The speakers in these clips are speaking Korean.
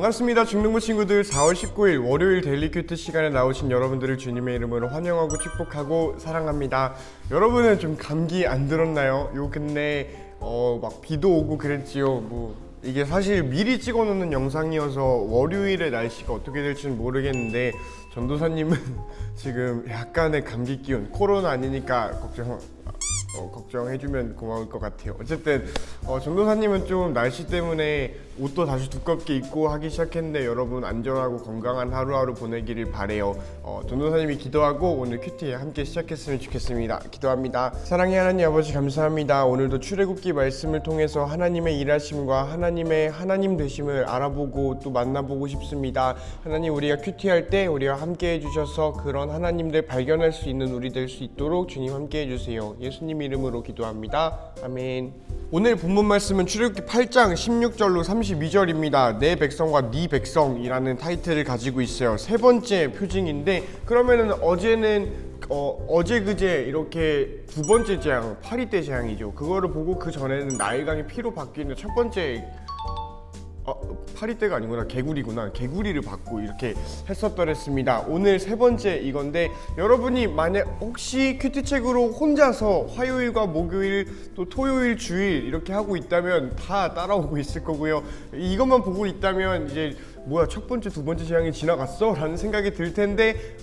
반갑습니다. 중등부 친구들. 4월 19일 월요일 데일리 큐트 시간에 나오신 여러분들을 주님의 이름으로 환영하고 축복하고 사랑합니다. 여러분은 좀 감기 안 들었나요? 근데 막 비도 오고 그랬지요. 이게 사실 미리 찍어놓는 영상이어서 월요일에 날씨가 어떻게 될지는 모르겠는데 전도사님은 지금 약간의 감기 기운, 코로나 아니니까 걱정해주면 고마울 것 같아요. 어쨌든 전도사님은 좀 날씨 때문에 옷도 다시 두껍게 입고 하기 시작했는데 여러분 안전하고 건강한 하루하루 보내기를 바래요. 전도사님이 기도하고 오늘 큐티에 함께 시작했으면 좋겠습니다. 기도합니다. 사랑의 하나님 아버지 감사합니다. 오늘도 출애굽기 말씀을 통해서 하나님의 일하심과 하나님의 하나님 되심을 알아보고 또 만나보고 싶습니다. 하나님, 우리가 큐티할 때 우리와 함께 해주셔서 그런 하나님들 발견할 수 있는 우리 될 수 있도록 주님 함께 해주세요. 예수님 이름으로 기도합니다. 아멘. 오늘 본문 말씀은 출애굽기 8장 16절로 32절입니다. 내 백성과 네 백성이라는 타이틀을 가지고 있어요. 세 번째 표징인데, 그러면은 어제 그제 이렇게 두 번째 재앙, 파리떼 재앙이죠. 그거를 보고 그 전에는 나일강이 피로 바뀌는 첫 번째 파리떼가 아니구나, 개구리구나. 개구리를 받고 이렇게 했었더랬습니다. 오늘 세 번째 이건데, 여러분이 만약 혹시 큐티책으로 혼자서 화요일과 목요일 또 토요일 주일 이렇게 하고 있다면 다 따라오고 있을 거고요. 이것만 보고 있다면 이제 뭐야, 첫 번째 두 번째 재앙이 지나갔어? 라는 생각이 들 텐데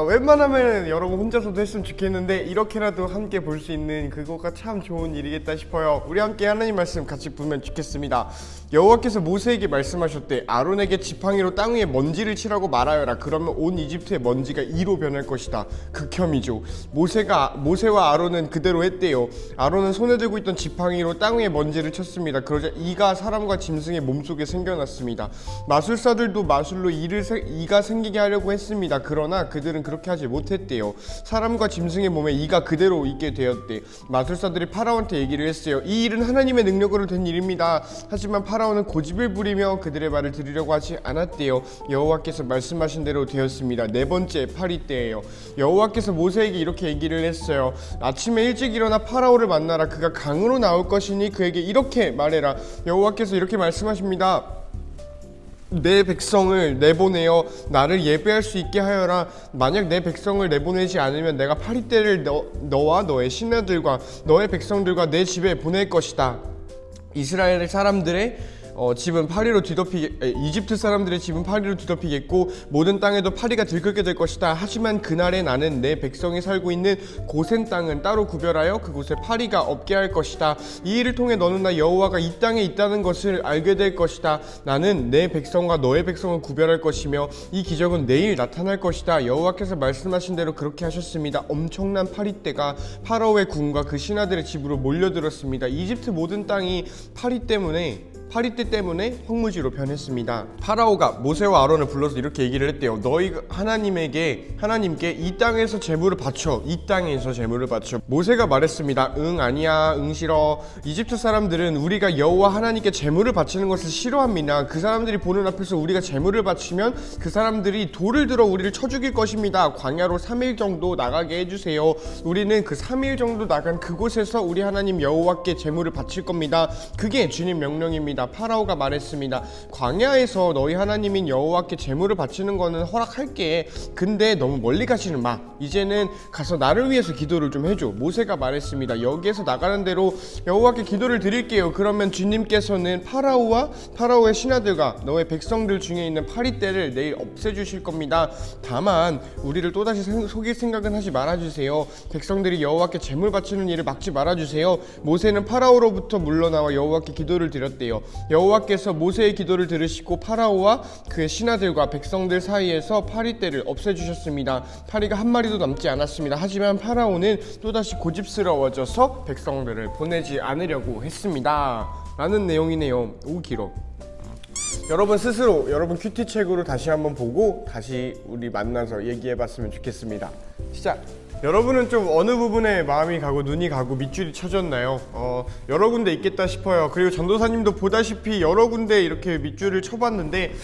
웬만하면 여러분 혼자서도 했으면 좋겠는데 이렇게라도 함께 볼 수 있는 그거가 참 좋은 일이겠다 싶어요. 우리 함께 하나님 말씀 같이 보면 좋겠습니다. 여호와께서 모세에게 말씀하셨대. 아론에게 지팡이로 땅 위에 먼지를 칠하고 말하여라. 그러면 온 이집트의 먼지가 이로 변할 것이다. 극혐이죠. 모세와 아론은 그대로 했대요. 아론은 손에 들고 있던 지팡이로 땅 위에 먼지를 쳤습니다. 그러자 이가 사람과 짐승의 몸속에 생겨났습니다. 마술사들도 마술로 이가 생기게 하려고 했습니다. 그러나 그들은 그렇게 하지 못했대요. 사람과 짐승의 몸에 이가 그대로 있게 되었대. 마술사들이 파라오한테 얘기를 했어요. 이 일은 하나님의 능력으로 된 일입니다. 하지만 파라오는 고집을 부리며 그들의 말을 들으려고 하지 않았대요. 여호와께서 말씀하신 대로 되었습니다. 네 번째 파리떼예요. 여호와께서 모세에게 이렇게 얘기를 했어요. 아침에 일찍 일어나 파라오를 만나라. 그가 강으로 나올 것이니 그에게 이렇게 말해라. 여호와께서 이렇게 말씀하십니다. 내 백성을 내보내어 나를 예배할 수 있게 하여라. 만약 내 백성을 내보내지 않으면 내가 파리떼를 너와 너의 신하들과 너의 백성들과 내 집에 보낼 것이다. 이스라엘 사람들의 집은 파리로 이집트 사람들의 집은 파리로 뒤덮이겠고 모든 땅에도 파리가 들끓게 될 것이다. 하지만 그날에 나는 내 백성이 살고 있는 고센 땅은 따로 구별하여 그곳에 파리가 없게 할 것이다. 이 일을 통해 너는 나 여호와가 이 땅에 있다는 것을 알게 될 것이다. 나는 내 백성과 너의 백성을 구별할 것이며 이 기적은 내일 나타날 것이다. 여호와께서 말씀하신 대로 그렇게 하셨습니다. 엄청난 파리떼가 파라오의 군과 그 신하들의 집으로 몰려들었습니다. 이집트 모든 땅이 파리떼 때문에 황무지로 변했습니다. 파라오가 모세와 아론을 불러서 이렇게 얘기를 했대요. 너희가 하나님께 이 땅에서 제물을 바쳐. 이 땅에서 제물을 바쳐. 모세가 말했습니다. 응, 아니야, 응, 싫어. 이집트 사람들은 우리가 여호와 하나님께 제물을 바치는 것을 싫어합니다. 그 사람들이 보는 앞에서 우리가 제물을 바치면 그 사람들이 돌을 들어 우리를 쳐 죽일 것입니다. 광야로 3일 정도 나가게 해주세요. 우리는 그 3일 정도 나간 그곳에서 우리 하나님 여호와께 제물을 바칠 겁니다. 그게 주님 명령입니다. 파라오가 말했습니다. 광야에서 너희 하나님인 여호와께 제물을 바치는 거는 허락할게. 근데 너무 멀리 가지는 마. 이제는 가서 나를 위해서 기도를 좀 해줘. 모세가 말했습니다. 여기에서 나가는 대로 여호와께 기도를 드릴게요. 그러면 주님께서는 파라오의 신하들과 너의 백성들 중에 있는 파리떼를 내일 없애주실 겁니다. 다만 우리를 또다시 속일 생각은 하지 말아주세요. 백성들이 여호와께 제물 바치는 일을 막지 말아주세요. 모세는 파라오로부터 물러나와 여호와께 기도를 드렸대요. 여호와께서 모세의 기도를 들으시고 파라오와 그의 신하들과 백성들 사이에서 파리떼를 없애주셨습니다. 파리가 한 마리도 남지 않았습니다. 하지만 파라오는 또다시 고집스러워져서 백성들을 보내지 않으려고 했습니다. 라는 내용이네요. 오, 길어. 여러분 스스로 여러분 큐티책으로 다시 한번 보고 다시 우리 만나서 얘기해봤으면 좋겠습니다. 시작! 여러분은 좀 어느 부분에 마음이 가고 눈이 가고 밑줄이 쳐졌나요? 여러 군데 있겠다 싶어요. 그리고 전도사님도 보다시피 여러 군데 이렇게 밑줄을 쳐봤는데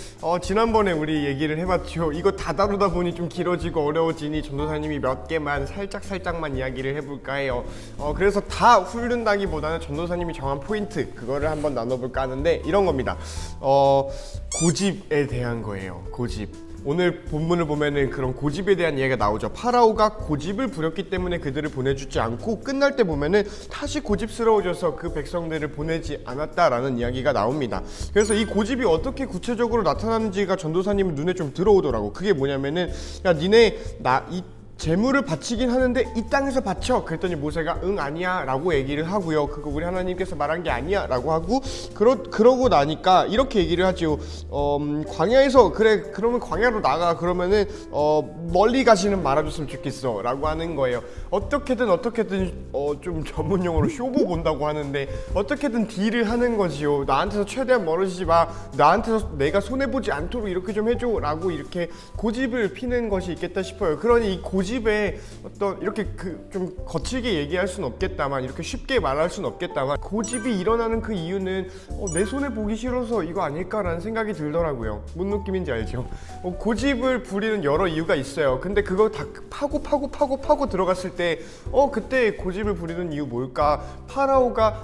지난번에 우리 얘기를 해봤죠. 이거 다 다루다 보니 좀 길어지고 어려워지니 전도사님이 몇 개만 살짝만 이야기를 해볼까 해요. 그래서 다 훑는다기보다는 전도사님이 정한 포인트 그거를 한번 나눠볼까 하는데 이런 겁니다. 고집에 대한 거예요. 고집. 오늘 본문을 보면은 그런 고집에 대한 이야기가 나오죠. 파라오가 고집을 부렸기 때문에 그들을 보내주지 않고 끝날 때 보면은 다시 고집스러워져서 그 백성들을 보내지 않았다라는 이야기가 나옵니다. 그래서 이 고집이 어떻게 구체적으로 나타나는지가 전도사님 눈에 좀 들어오더라고. 그게 뭐냐면은 야 니네 이 재물을 바치긴 하는데 이 땅에서 바쳐. 그랬더니 모세가 응 아니야 라고 얘기를 하고요. 그거 우리 하나님께서 말한 게 아니야 라고 하고 그러고 나니까 이렇게 얘기를 하죠. 광야에서 그래 그러면 광야로 나가. 그러면은 멀리 가시는 말아줬으면 좋겠어 라고 하는 거예요. 어떻게든 좀 전문용어로 쇼부 본다고 하는데 어떻게든 딜을 하는 거지요. 나한테서 최대한 멀어지지 마. 나한테서 내가 손해보지 않도록 이렇게 좀 해줘 라고 이렇게 고집을 피는 것이 있겠다 싶어요. 그러니 이 고집에 어떤 이렇게 좀 거칠게 얘기할 수는 없겠다만 이렇게 쉽게 말할 수는 없겠다만 고집이 일어나는 그 이유는 내 손에 보기 싫어서 이거 아닐까라는 생각이 들더라고요. 뭔 느낌인지 알죠? 고집을 부리는 여러 이유가 있어요. 근데 그거 다 파고 들어갔을 때 그때 고집을 부리는 이유 뭘까? 파라오가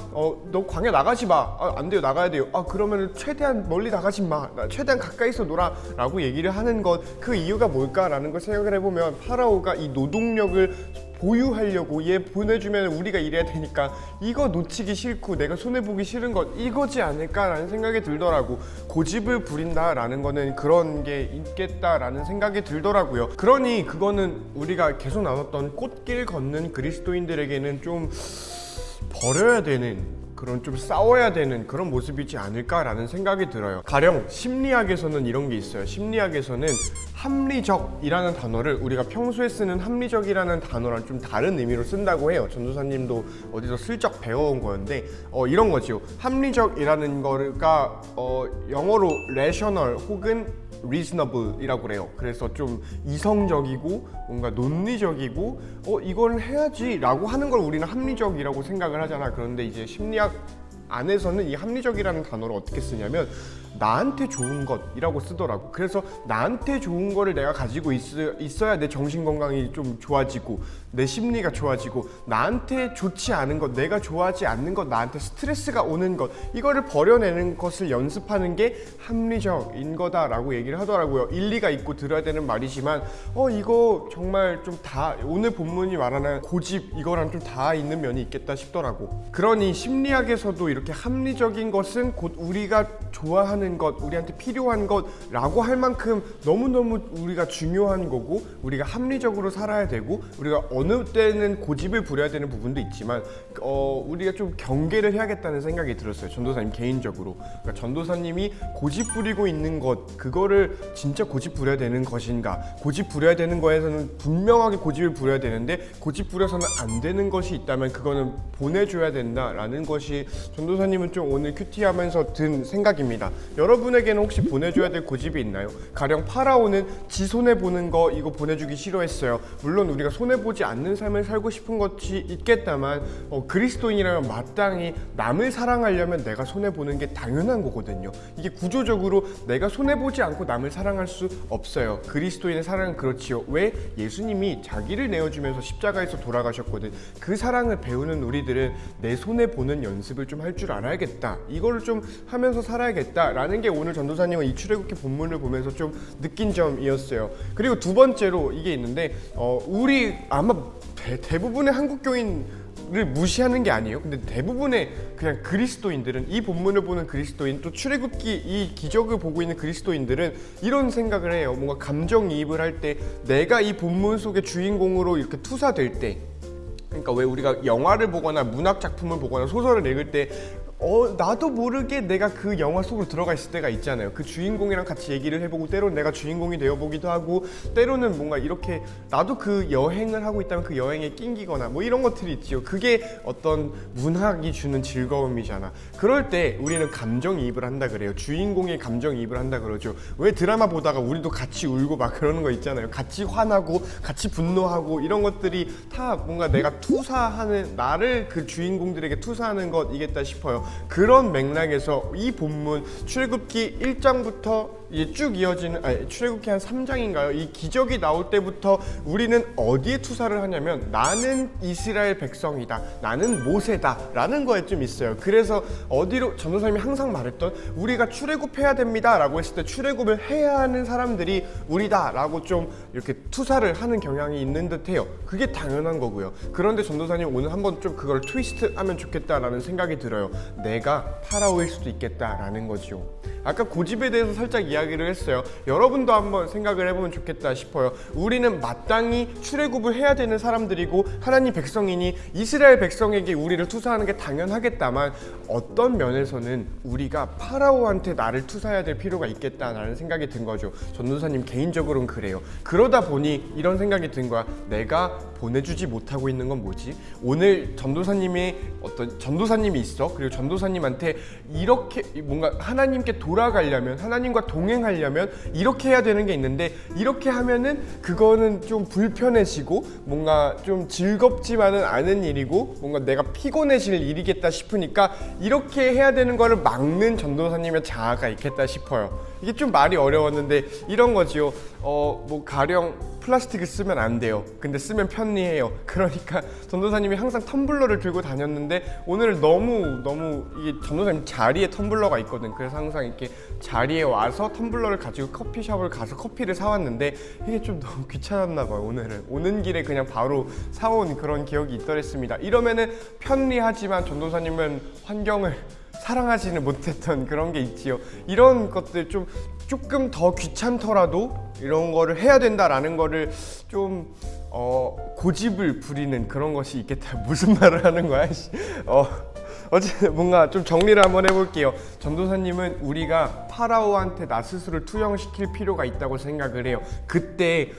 너 광야 나가지 마. 안 돼요. 나가야 돼요. 그러면 최대한 멀리 나가지 마. 최대한 가까이서 놀아 라고 얘기를 하는 것 그 이유가 뭘까라는 걸 생각을 해보면 파라오가 이 노동력을 보유하려고 얘 보내주면 우리가 일해야 되니까 이거 놓치기 싫고 내가 손해보기 싫은 것 이거지 않을까라는 생각이 들더라고. 고집을 부린다라는 거는 그런 게 있겠다라는 생각이 들더라고요. 그러니 그거는 우리가 계속 나눴던 꽃길 걷는 그리스도인들에게는 좀 버려야 되는 그런 좀 싸워야 되는 그런 모습이지 않을까라는 생각이 들어요. 가령 심리학에서는 이런 게 있어요. 심리학에서는 합리적이라는 단어를 우리가 평소에 쓰는 합리적이라는 단어랑 좀 다른 의미로 쓴다고 해요. 전도사님도 어디서 슬쩍 배워온 거였는데 이런 거죠. 합리적이라는 거가 영어로 rational 혹은 reasonable이라고 그래요. 그래서 좀 이성적이고 뭔가 논리적이고 이걸 해야지 라고 하는 걸 우리는 합리적이라고 생각을 하잖아. 그런데 이제 심리학 안에서는 이 합리적이라는 단어를 어떻게 쓰냐면 나한테 좋은 것이라고 쓰더라고. 그래서 나한테 좋은 거를 내가 가지고 있어야 내 정신 건강이 좀 좋아지고 내 심리가 좋아지고 나한테 좋지 않은 것, 내가 좋아하지 않는 것, 나한테 스트레스가 오는 것 이거를 버려내는 것을 연습하는 게 합리적인 거다라고 얘기를 하더라고요. 일리가 있고 들어야 되는 말이지만 이거 정말 좀 다 오늘 본문이 말하는 고집 이거랑 좀 다 있는 면이 있겠다 싶더라고. 그러니 심리학에서도 이렇게 합리적인 것은 곧 우리가 좋아하는 것, 우리한테 필요한 것라고 할 만큼 너무너무 우리가 중요한 거고 우리가 합리적으로 살아야 되고 우리가 어느 때는 고집을 부려야 되는 부분도 있지만 우리가 좀 경계를 해야겠다는 생각이 들었어요. 전도사님 개인적으로. 그러니까 전도사님이 고집 부리고 있는 것 그거를 진짜 고집 부려야 되는 것인가, 고집 부려야 되는 거에서는 분명하게 고집을 부려야 되는데 고집 부려서는 안 되는 것이 있다면 그거는 보내줘야 된다라는 것이 전도사님은 좀 오늘 큐티하면서 든 생각입니다. 여러분에게는 혹시 보내줘야 될 고집이 있나요? 가령 파라오는 지 손해보는 거 이거 보내주기 싫어했어요. 물론 우리가 손해보지 않는 삶을 살고 싶은 것이 있겠다만 그리스도인이라면 마땅히 남을 사랑하려면 내가 손해보는 게 당연한 거거든요. 이게 구조적으로 내가 손해보지 않고 남을 사랑할 수 없어요. 그리스도인의 사랑은 그렇지요. 왜? 예수님이 자기를 내어주면서 십자가에서 돌아가셨거든. 그 사랑을 배우는 우리들은 내 손해보는 연습을 좀 할 줄 알아야겠다. 이거를 좀 하면서 살아야겠다 라는 게 오늘 전도사님은 이 출애굽기 본문을 보면서 좀 느낀 점이었어요. 그리고 두 번째로 이게 있는데 우리 아마 대부분의 한국 교인을 무시하는 게 아니에요. 근데 대부분의 그냥 그리스도인들은 이 본문을 보는 그리스도인 또 출애굽기 이 기적을 보고 있는 그리스도인들은 이런 생각을 해요. 뭔가 감정이입을 할 때 내가 이 본문 속의 주인공으로 이렇게 투사될 때 그러니까 왜 우리가 영화를 보거나 문학 작품을 보거나 소설을 읽을 때 나도 모르게 내가 그 영화 속으로 들어가 있을 때가 있잖아요. 그 주인공이랑 같이 얘기를 해보고 때로는 내가 주인공이 되어보기도 하고 때로는 뭔가 이렇게 나도 그 여행을 하고 있다면 그 여행에 낑기거나 뭐 이런 것들이 있지요. 그게 어떤 문학이 주는 즐거움이잖아. 그럴 때 우리는 감정이입을 한다 그래요. 주인공의 감정이입을 한다 그러죠. 왜 드라마 보다가 우리도 같이 울고 막 그러는 거 있잖아요. 같이 화나고 같이 분노하고 이런 것들이 다 뭔가 내가 투사하는 나를 그 주인공들에게 투사하는 것이겠다 싶어요. 그런 맥락에서 이 본문 출애굽기 1장부터 이제 쭉 이어지는 출애굽기 한 3장인가요? 이 기적이 나올 때부터 우리는 어디에 투사를 하냐면 나는 이스라엘 백성이다. 나는 모세다. 라는 거에 좀 있어요. 그래서 어디로 전도사님이 항상 말했던 우리가 출애굽해야 됩니다. 라고 했을 때 출애굽을 해야 하는 사람들이 우리다. 라고 좀 이렇게 투사를 하는 경향이 있는 듯해요. 그게 당연한 거고요. 그런데 전도사님 오늘 한번 좀 그걸 트위스트 하면 좋겠다라는 생각이 들어요. 내가 파라오일 수도 있겠다라는 거죠. 아까 고집에 대해서 살짝 이야기를 했어요. 여러분도 한번 생각을 해보면 좋겠다 싶어요. 우리는 마땅히 출애굽을 해야 되는 사람들이고 하나님 백성이니 이스라엘 백성에게 우리를 투사하는 게 당연하겠다만 어떤 면에서는 우리가 파라오한테 나를 투사해야 될 필요가 있겠다라는 생각이 든 거죠. 전도사님 개인적으로는 그래요. 그러다 보니 이런 생각이 든 거야. 내가 보내주지 못하고 있는 건 뭐지? 오늘 전도사님의 어떤 전도사님이 있어. 그리고 전도사님한테 이렇게 뭔가 하나님께 돌아가려면 하나님과 동행하려면 이렇게 해야 되는 게 있는데 이렇게 하면은 그거는 좀 불편해지고 뭔가 좀 즐겁지만은 않은 일이고 뭔가 내가 피곤해질 일이겠다 싶으니까 이렇게 해야 되는 거를 막는 전도사님의 자아가 있겠다 싶어요. 이게 좀 말이 어려웠는데 이런 거지요. 뭐 가령 플라스틱을 쓰면 안 돼요. 근데 쓰면 편리해요. 그러니까 전도사님이 항상 텀블러를 들고 다녔는데 오늘 너무 이게 전도사님 자리에 텀블러가 있거든. 그래서 항상 이렇게 자리에 와서 텀블러를 가지고 커피숍을 가서 커피를 사왔는데 이게 좀 너무 귀찮았나 봐요. 오늘은 오는 길에 그냥 바로 사온 그런 기억이 있더랬습니다. 이러면은 편리하지만 전도사님은 환경을 사랑하지는 못했던 그런 게 있지요. 이런 것들 조금 더 귀찮더라도 이런 거를 해야 된다라는 거를 좀 고집을 부리는 그런 것이 있겠다. 무슨 말을 하는 거야? 어쨌든 뭔가 좀 정리를 한번 해볼게요. 전도사님은 우리가 파라오한테 나 스스로를 투영시킬 필요가 있다고 생각을 해요. 그때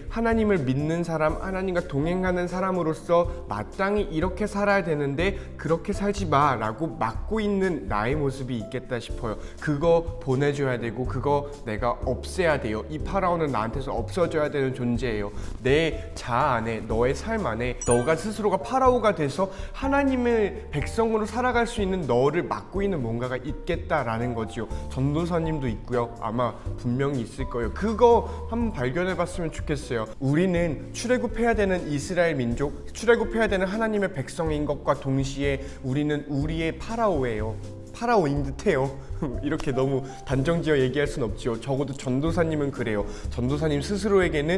하나님을 믿는 사람, 하나님과 동행하는 사람으로서 마땅히 이렇게 살아야 되는데 그렇게 살지 마라고 막고 있는 나의 모습이 있겠다 싶어요. 그거 보내줘야 되고 그거 내가 없애야 돼요. 이 파라오는 나한테서 없어져야 되는 존재예요. 내 자아 안에, 너의 삶 안에 너가 스스로가 파라오가 돼서 하나님의 백성으로 살아갈 수 있는 너를 막고 있는 뭔가가 있겠다라는 거지요. 전도사님도 있고요. 아마 분명히 있을 거예요. 그거 한번 발견해 봤으면 좋겠어요. 우리는 출애굽해야 되는 이스라엘 민족, 출애굽해야 되는 하나님의 백성인 것과 동시에 우리는 우리의 파라오예요. 파라오인 듯해요. 이렇게 너무 단정지어 얘기할 순 없지요. 적어도 전도사님은 그래요. 전도사님 스스로에게는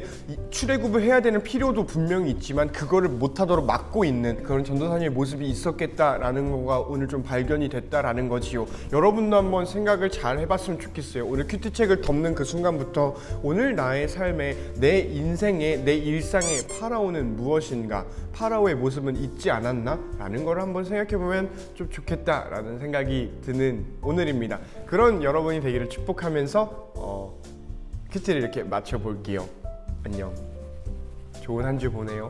출애굽을 해야 되는 필요도 분명히 있지만 그거를 못하도록 막고 있는 그런 전도사님의 모습이 있었겠다라는 거가 오늘 좀 발견이 됐다라는 거지요. 여러분도 한번 생각을 잘 해봤으면 좋겠어요. 오늘 큐티책을 덮는 그 순간부터 오늘 나의 삶에, 내 인생에, 내 일상에 파라오는 무엇인가, 파라오의 모습은 있지 않았나? 라는 걸 한번 생각해보면 좀 좋겠다라는 생각이 드는 오늘입니다. 그런 여러분이 되기를 축복하면서 퀴즈를 이렇게 맞춰볼게요. 안녕. 좋은 한 주 보내요.